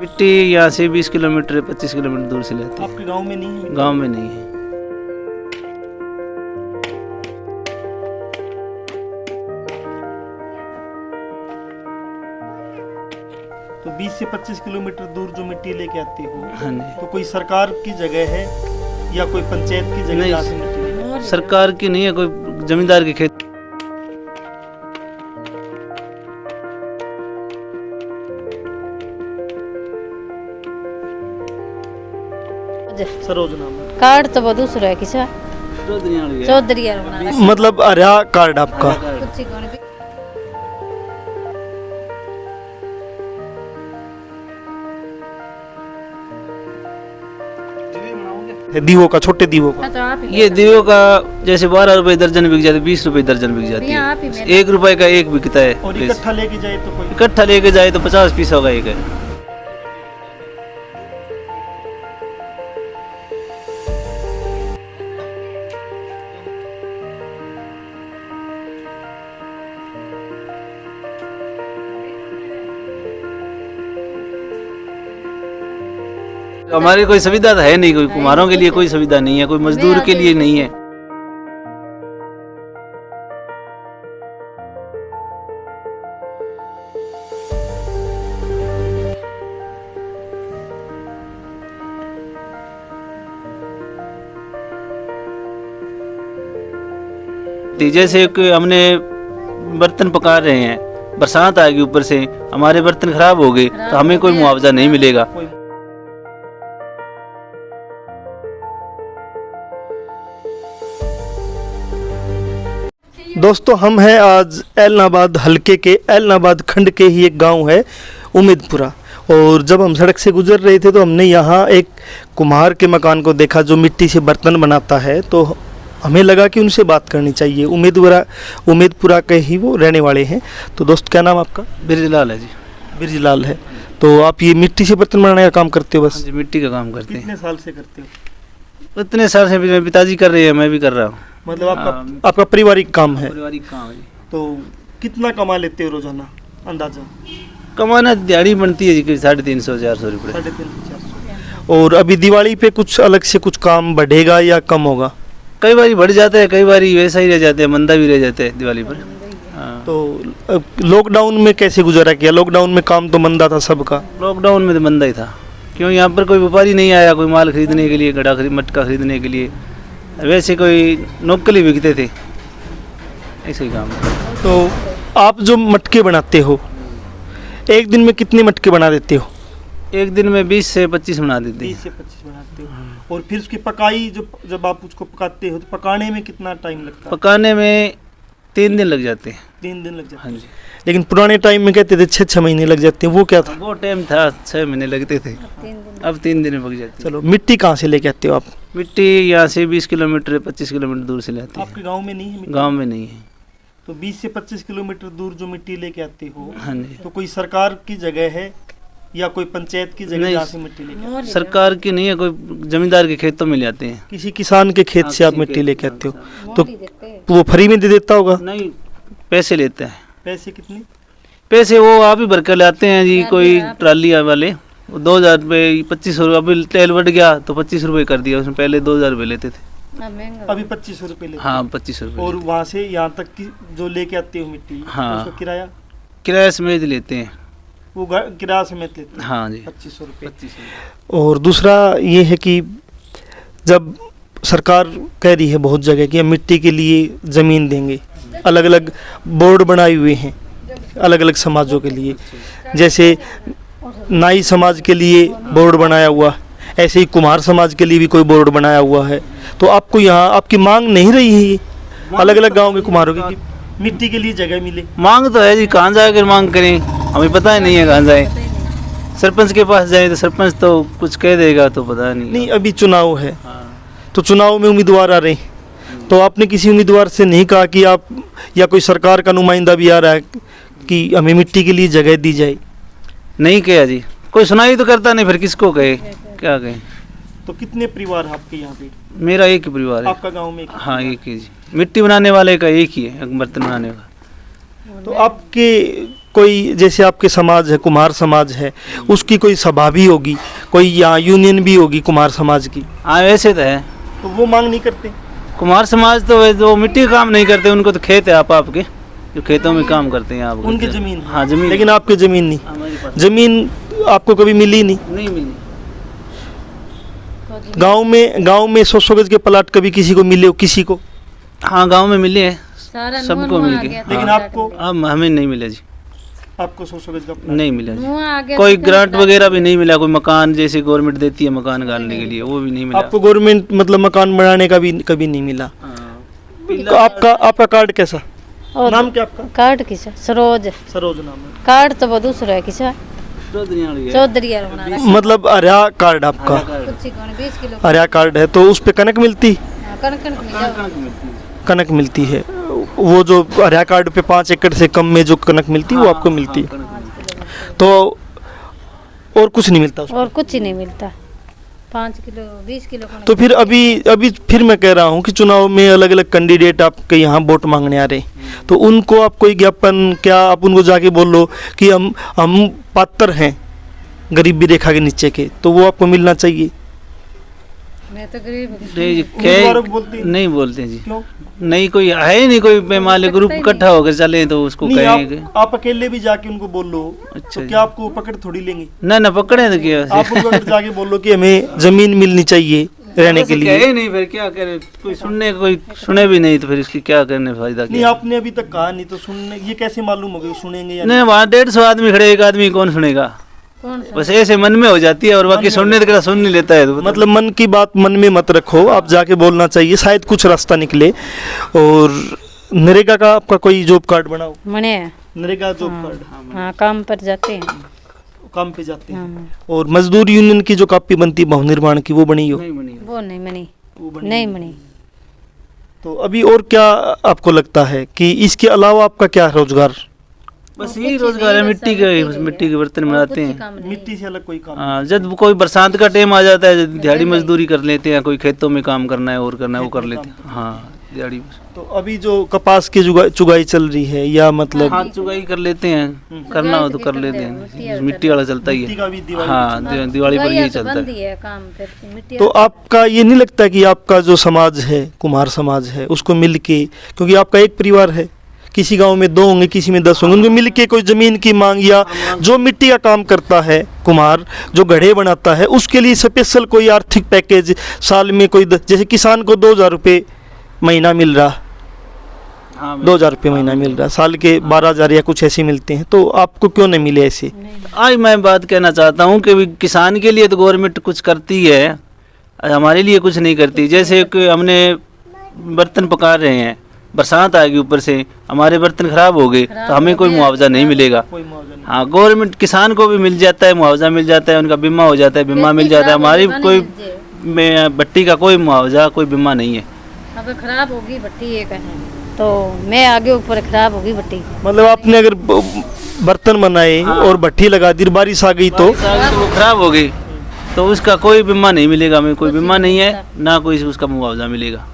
मिट्टी यहाँ से 20 किलोमीटर 25 किलोमीटर दूर से लाते हैं। आपके गांव में नहीं है? गांव में नहीं है। तो 20 से 25 किलोमीटर दूर जो मिट्टी लेके आते हो, हाँ जी। तो कोई सरकार की जगह है या कोई पंचायत की जगह नहीं, जहाँ से मिट्टी लेके? सरकार की नहीं है, कोई जमींदार के खेत। सरोज नाम है। कार्ड तो बहुत दूसरा है किसा चौधरी यार बना रहा मतलब आर्या कार्ड आपका? है। कुछ ही कौन भी दीवों का, छोटे दीवों का। तो आप ही ये दीवों का जैसे 12 रुपए दर्जन बिक जाते, 20 रुपए दर्जन बिक जाती यहाँ आप ही है। मेरे 1 रुपए का एक बिकता है। और इकट्ठा लेके जाए तो कोई? इकट्ठा लेके जाए तो 50 पीस होगा एक है। हमारी कोई सुविधा तो है नहीं, कोई कुम्हारों के लिए कोई सुविधा नहीं है, कोई मजदूर के लिए नहीं है। जैसे कि हमने बर्तन पका रहे हैं, बरसात आ गई ऊपर से, हमारे बर्तन खराब हो गए तो हमें कोई मुआवजा नहीं मिलेगा। कोई दोस्तों, हम हैं आज ऐलनाबाद हलके के, ऐलनाबाद खंड के ही एक गांव है उम्मीदपुरा। और जब हम सड़क से गुजर रहे थे तो हमने यहाँ एक कुम्हार के मकान को देखा जो मिट्टी से बर्तन बनाता है। तो हमें लगा कि उनसे बात करनी चाहिए। उम्मीदपुरा के ही वो रहने वाले हैं। तो दोस्त, क्या नाम आपका? बिरजलाल है जी। बिरजलाल है। तो आप ये मिट्टी से बर्तन बनाने का काम करते हो? बस हाँ जी, मिट्टी का काम करते हैं। कितने साल से करते हो? इतने साल से मेरे पिताजी कर रहे हैं, मैं भी कर रहा हूँ। मतलब आपका पारिवारिक काम है? पारिवारिक काम है जी। तो कितना कमा लेते हो रोजाना अंदाजा? कमाना दिहाड़ी बनती है जी 350 400 रुपये। 350-400। और अभी दिवाली पे कुछ अलग से कुछ काम बढ़ेगा या कम होगा? कई बार बढ़ जाता है, कई बार वैसा ही रह जाते हैं, मंदा भी रह जाता है दिवाली पर। हाँ। तो लॉकडाउन में कैसे गुजारा किया? लॉकडाउन में काम तो मंदा था सबका। लॉकडाउन में तो मंदा ही था, क्यों यहाँ पर कोई व्यापारी नहीं आया, कोई माल खरीदने के लिए, मटका खरीदने के लिए। वैसे कोई नौकली बिकते थे, ऐसे ही काम। तो आप जो मटके बनाते हो, एक दिन में कितने मटके बना देते हो? एक दिन में 20 से 25 बना देते 20 हैं। से 25 बनाते हो। और फिर उसकी पकाई, जब आप उसको पकाते हो तो पकाने में कितना टाइम लगता है? पकाने में 3 दिन लग जाते हैं। 3 दिन लग जाते हाँ हैं। जी। लेकिन पुराने टाइम में कहते थे 6-6 महीने लग जाते हैं, वो क्या था? वो टाइम था 6 महीने लगते थे, 3 दिन अब 3 दिन में पक जाती है। चलो, मिट्टी कहाँ से लेके आते हो आप? मिट्टी यहाँ से 20 किलोमीटर 25 किलोमीटर दूर से लाते हैं। आपके गांव में नहीं है मिट्टी? गांव में नहीं है। तो 20 से 25 किलोमीटर दूर जो मिट्टी लेके आते हो, हाँ जी। तो कोई सरकार की जगह है या कोई पंचायत की जगह नहीं, जहाँ से मिट्टी लेके आते सरकार की नहीं है, कोई जमींदार के खेतों में ले आते हैं। हो? किसी किसान के खेत से आप किसी मिट्टी के लेके आते हो, मोड़ तो ही देते हैं। वो फ्री में दे देता होगा? नहीं, पैसे लेते हैं। पैसे कितने? पैसे वो आप ही भर कर लाते हैं जी, कोई ट्राली वाले। वो 2000 रुपये 25 रुपये, अभी तेल बढ़ गया तो 25 रुपये कर दिया उसने, पहले 2000 रुपये लेते थे। अब महंगा अभी 25 रुपये लेते हाँ, हैं। 25 रुपये। और वहाँ से यहाँ तक की जो लेके आते हो मिट्टी, हाँ। उसका किराया? किराया समेत लेते हैं। वो किराया समेत लेते हैं? हाँ जी, 25 रुपये। 25 रुपये। और दूसरा ये है कि जब सरकार कह रही है बहुत जगह कि हम मिट्टी के लिए ज़मीन देंगे, अलग अलग बोर्ड बनाए हुए हैं अलग अलग समाजों के लिए, जैसे नाई समाज के लिए बोर्ड बनाया हुआ, ऐसे ही कुम्हार समाज के लिए भी कोई बोर्ड बनाया हुआ है। तो आपको यहाँ आपकी मांग नहीं रही है अलग अलग गाँव के कुम्हारों की कि मिट्टी के लिए जगह मिले? मांग तो है जी, कहाँ जाकर मांग करें, हमें पता ही नहीं है कहाँ जाए। सरपंच के पास जाए तो सरपंच तो कुछ कह देगा तो पता नहीं। अभी चुनाव है, हाँ। तो चुनाव में उम्मीदवार आ रहे हैं, तो आपने किसी उम्मीदवार से नहीं कहा कि आप, या कोई सरकार का नुमाइंदा भी आ रहा है कि हमें मिट्टी के लिए जगह दी जाए? नहीं किया जी, कोई सुनाई तो करता नहीं, फिर किसको कहे, क्या कहे। तो कितने परिवार आपके यहाँ पे? मेरा एक ही परिवार है। आपका गांव में एक ही हाँ, परिवार? एक ही जी। मिट्टी बनाने वाले का एक ही है, बर्तन बनाने का। तो आपके कोई जैसे आपके समाज है, कुम्हार समाज है, उसकी कोई सभा भी होगी, कोई यहाँ यूनियन भी होगी कुम्हार समाज की, हाँ वैसे तो है। तो वो मांग नहीं करते? कुम्हार समाज तो जो मिट्टी का काम नहीं करते, उनको तो खेत है आपके जो खेतों में काम करते हैं आप। उनकी जमीन है। हाँ जमीन, लेकिन आपकी जमीन नहीं। हमारे पास जमीन आपको कभी मिली नहीं? नहीं मिली। गांव में 100 गज के प्लाट कभी किसी को मिले हो? किसी को? हाँ गांव में मिले हैं, सारा सबको मिल गए। लेकिन हाँ। आपको? अब हमें नहीं मिला जी, आपको 100 गज का प्लाट नहीं मिला जी। आगे कोई ग्रांट वगैरह भी नहीं मिला, कोई मकान जैसे गवर्नमेंट देती है मकान गालने के लिए, वो भी नहीं मिला। आपको गवर्नमेंट मतलब मकान बनाने का भी कभी नहीं मिला? तो आपका कार्ड कैसा? और नाम क्या आपका? कार्ड किसा सरोज सरोज नाम है। कार्ड तो वो दूसरा है किसा चौधरी यार बना मतलब अर्या कार्ड आपका? कुछ 20 किलो अर्या कार्ड है, तो उस पे कनक मिलती? कणक कनक मिलती है। वो जो अर्या कार्ड पे 5 एकड़ से कम में जो कनक मिलती है वो आपको मिलती है, तो और कुछ नहीं मिलता उसमें? और कुछ ही नहीं मिलता। 5 किलो 20 किलो कणक। तो फिर अभी फिर मैं कह रहा हूँ कि चुनाव में अलग अलग कैंडिडेट आपके यहाँ वोट मांगने आ रहे, तो उनको आप कोई ज्ञापन, क्या आप उनको जाके बोलो कि हम पात्र हैं गरीबी रेखा के नीचे के, तो वो आपको मिलना चाहिए? मैं तो गरीब हूँ। उम्मीदवारों को बोलते हैं? नहीं बोलते जी, क्यों? नहीं कोई है ही नहीं, कोई बेमाले ग्रुप इकट्ठा होकर चले तो उसको नहीं, कहेंगे। आप अकेले भी जाके उनको बोल लो, अच्छा तो क्या आपको पकड़ थोड़ी लेंगे? ना पकड़े तो क्या आप उनको अगर जाके बोलो कि हमें जमीन मिलनी चाहिए रहने के लिए। कहे नहीं, फिर क्या करे, कोई सुने भी नहीं, तो फिर इसकी क्या करने फायदा नहीं, क्या? आपने अभी तक कहा नहीं, तो सुनने ये कैसे मालूम होगा कि सुनेंगे या नहीं, वहाँ 150 आदमी खड़े, एक आदमी कौन सुनेगा? कौन सा? बस ऐसे मन में हो जाती है, और बाकी सुनने तो सुन नहीं लेता है। तो मतलब मन की बात मन में मत रखो, आप जाके बोलना चाहिए, शायद कुछ रास्ता निकले। और नरेगा का आपका कोई जॉब कार्ड बनाओ? मने नरेगा जॉब कार्ड? हाँ काम पर जाते हैं। काम पे जाते हैं। हाँ। और मजदूर यूनियन की जो कॉपी बनती है भवन निर्माण की, वो बनी हो? नहीं बनी। वो नहीं बनी, वो बनी नहीं बनी। तो अभी और क्या आपको लगता है कि इसके अलावा आपका क्या रोजगार? बस यही रोजगार है, मिट्टी के बर्तन बनाते हैं। मिट्टी से अलग कोई काम? हाँ, जब कोई बरसात का टाइम आ जाता है, दिहाड़ी मजदूरी कर लेते हैं, कोई खेतों में काम करना है और करना है वो कर लेते हैं। हाँ दिहाड़ी। तो अभी जो कपास की चुगाई चल रही है, या मतलब हाथ चुगाई कर लेते हैं, करना हो तो कर लेते हैं, मिट्टी वाला चलता ही मिट्टी है। का भी दिवाली हाँ दिवाली पर यही चलता बंद है। ही है काम फिर मिट्टी। तो आपका ये नहीं लगता कि आपका जो समाज है, कुम्हार समाज है, उसको मिल के, क्योंकि आपका एक परिवार है, किसी गांव में 2 होंगे, किसी में 10 होंगे, उनको मिल के कोई जमीन की मांग, या जो मिट्टी का काम करता है कुम्हार, जो घड़े बनाता है, उसके लिए स्पेशल कोई आर्थिक पैकेज साल में कोई जैसे किसान को 2000 रुपये महीना मिल रहा, हाँ 2000 रुपये महीना मिल रहा, साल के 12,000 या कुछ ऐसे मिलते हैं, तो आपको क्यों नहीं मिले ऐसे? आज मैं बात कहना चाहता हूँ कि भी किसान के लिए तो गवर्नमेंट कुछ करती है, हमारे लिए कुछ नहीं करती। जैसे कि हमने बर्तन पका रहे हैं, बरसात आएगी ऊपर से, हमारे बर्तन खराब हो गए तो हमें कोई मुआवजा नहीं मिलेगा। हाँ गवर्नमेंट किसान को भी मिल जाता है, मुआवजा मिल जाता है, उनका बीमा हो जाता है, बीमा मिल जाता है। हमारी कोई भट्टी का कोई मुआवजा, कोई बीमा नहीं है। अब खराब होगी भट्टी ये कहें तो मैं आगे ऊपर खराब होगी भट्टी। मतलब आपने अगर बर्तन बनाए और भट्टी लगा दी, बारिश आ गई तो वो खराब हो गई, तो उसका कोई बीमा नहीं मिलेगा, हमें कोई बीमा नहीं है, ना कोई उसका मुआवजा मिलेगा।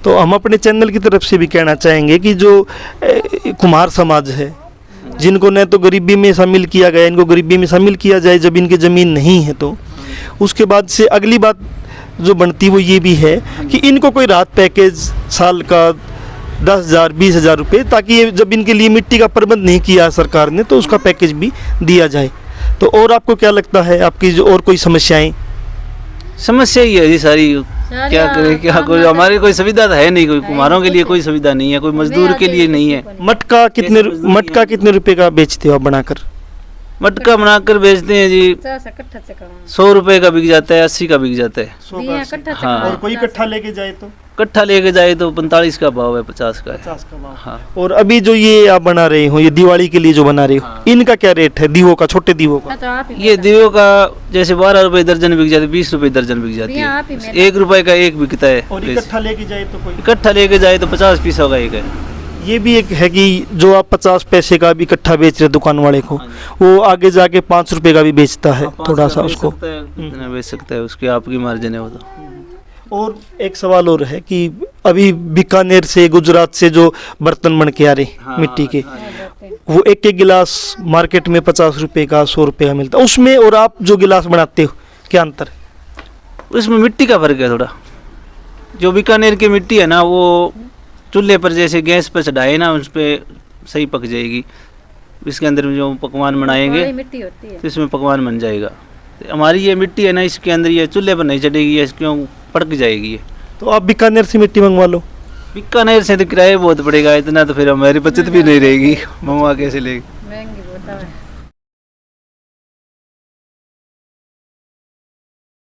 तो हम अपने चैनल की तरफ से भी कहना चाहेंगे कि जो कुम्हार समाज है, जिनको न तो गरीबी में शामिल किया गया, इनको गरीबी में शामिल किया जाए जब इनकी ज़मीन नहीं है। तो उसके बाद से अगली बात जो बनती वो ये भी है कि इनको कोई राहत पैकेज साल का 10,000 20,000 रुपये, ताकि ये जब इनके लिए मिट्टी का प्रबंध नहीं किया सरकार ने तो उसका पैकेज भी दिया जाए। तो और आपको क्या लगता है, आपकी जो और कोई समस्याएं? समस्या ही है जी सारी, क्या करें, क्या कोई हमारी कोई सुविधा तो है नहीं, कोई कुम्हारों के लिए कोई सुविधा नहीं है, कोई मजदूर के लिए नहीं है। मटका कितने रुपए का बेचते हो आप बनाकर? मटका बनाकर बेचते हैं जी, 100 रुपए का बिक जाता है, 80 का बिक जाता है। 100 का? हाँ। और कोई इकट्ठा लेके जाए तो? इकट्ठा लेके जाए तो 45 का भाव है, 50 का है। 50 का भाव। हाँ। और अभी जो ये आप बना रहे हो, ये दिवाली के लिए जो बना रहे हो, इनका क्या रेट है? दीवों का, छोटे दीवों का? ये दीवों का जैसे 12 रुपए दर्जन बिक जाते, 20 रुपए दर्जन बिक जाती है, 1 रुपए का एक बिकता है। और इकट्ठा लेके जाए तो कोई? इकट्ठा लेके जाए तो 50 पीसों का एक है। ये भी एक है कि जो आप 50 पैसे का भी इकट्ठा बेच रहे दुकान वाले को, वो आगे जाके 5 रुपए का भी बेचता है, थोड़ा सा उसको बेच सकता है, उसकी आपकी मार्जिन है वो तो। और एक सवाल और है कि अभी बीकानेर से, गुजरात से जो बर्तन बन के आ रहे मिट्टी के, वो एक एक गिलास मार्केट में 50 रुपए का 100 रुपए का मिलता है, उसमें और आप जो गिलास बनाते हो क्या अंतर है? उसमें मिट्टी का फर्क है थोड़ा। जो बीकानेर की मिट्टी है ना, वो चूल्हे पर जैसे गैस पर चढ़ाए ना, उस पर सही पक जाएगी। इसके अंदर जो पकवान बनाएंगे काली मिट्टी होती है। तो इसमें पकवान बन जाएगा। हमारी ये मिट्टी है ना, इसके अंदर ये चूल्हे पर नहीं चढ़ेगी, ये क्यों पड़क जाएगी ये। तो आप बीकानेर से मिट्टी मंगवा लो। बीकानेर से तो किराया बहुत पड़ेगा, इतना तो फिर हमारी बचत भी नहीं रहेगी, मंगवा कैसे लेगी। महंगी बहुत है।